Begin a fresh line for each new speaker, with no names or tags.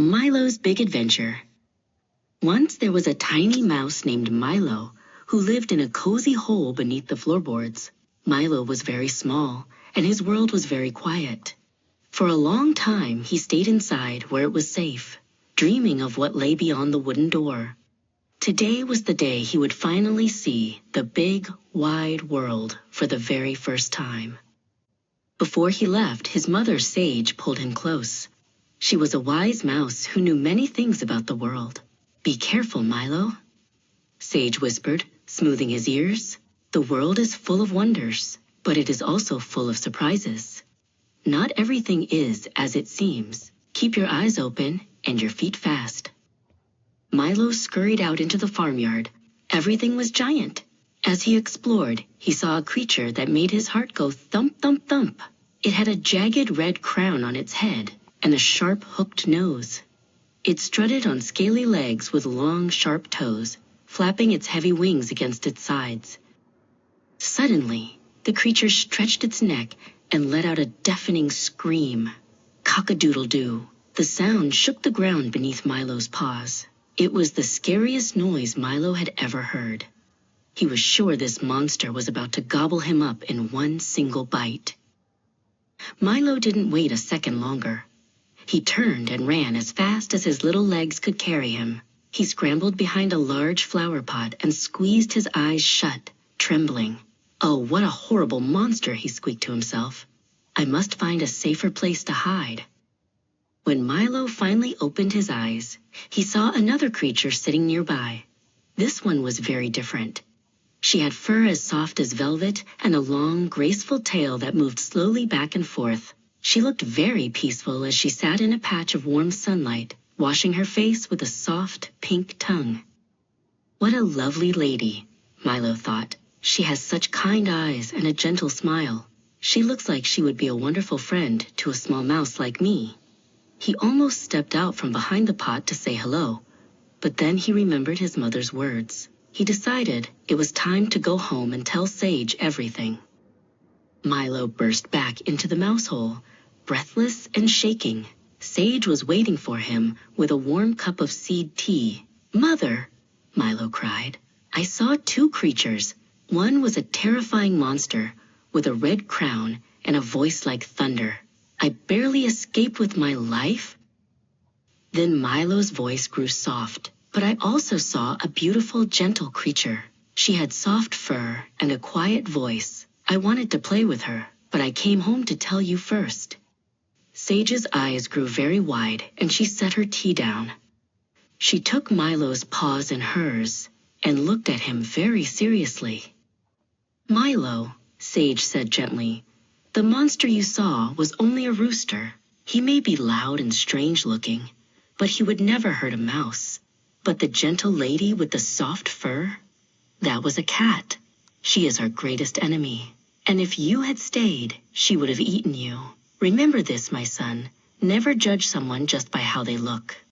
Milo's Big Adventure. Once there was a tiny mouse named Milo who lived in a cozy hole beneath the floorboards. Milo was very small, and his world was very quiet. For a long time, he stayed inside where it was safe, dreaming of what lay beyond the wooden door. Today was the day he would finally see the big, wide world for the very first time. Before he left, his mother, Sage, pulled him close. She was a wise mouse who knew many things about the world. "Be careful, Milo," Sage whispered, smoothing his ears. "The world is full of wonders, but it is also full of surprises. Not everything is as it seems. Keep your eyes open and your feet fast." Milo scurried out into the farmyard. Everything was giant. As he explored, he saw a creature that made his heart go thump, thump, thump. It had a jagged red crown on its head and a sharp hooked nose. It strutted on scaly legs with long, sharp toes, flapping its heavy wings against its sides. Suddenly, the creature stretched its neck and let out a deafening scream. Cock-a-doodle-doo. The sound shook the ground beneath Milo's paws. It was the scariest noise Milo had ever heard. He was sure this monster was about to gobble him up in one single bite. Milo didn't wait a second longer. He turned and ran as fast as his little legs could carry him. He scrambled behind a large flower pot and squeezed his eyes shut, trembling. "Oh, what a horrible monster," he squeaked to himself. "I must find a safer place to hide." When Milo finally opened his eyes, he saw another creature sitting nearby. This one was very different. She had fur as soft as velvet and a long, graceful tail that moved slowly back and forth. She looked very peaceful as she sat in a patch of warm sunlight, washing her face with a soft, pink tongue. "What a lovely lady," Milo thought. "She has such kind eyes and a gentle smile. She looks like she would be a wonderful friend to a small mouse like me." He almost stepped out from behind the pot to say hello, but then he remembered his mother's words. He decided it was time to go home and tell Sage everything. Milo burst back into the mouse hole, breathless and shaking. Sage was waiting for him with a warm cup of seed tea. "Mother," Milo cried, "I saw two creatures. One was a terrifying monster with a red crown and a voice like thunder. I barely escaped with my life." Then Milo's voice grew soft. "But I also saw a beautiful, gentle creature. She had soft fur and a quiet voice. I wanted to play with her, but I came home to tell you first." Sage's eyes grew very wide, and she set her tea down. She took Milo's paws in hers and looked at him very seriously. "Milo," Sage said gently, "the monster you saw was only a rooster. He may be loud and strange-looking, but he would never hurt a mouse. But the gentle lady with the soft fur? That was a cat. She is our greatest enemy. And if you had stayed, she would have eaten you. Remember this, my son. Never judge someone just by how they look."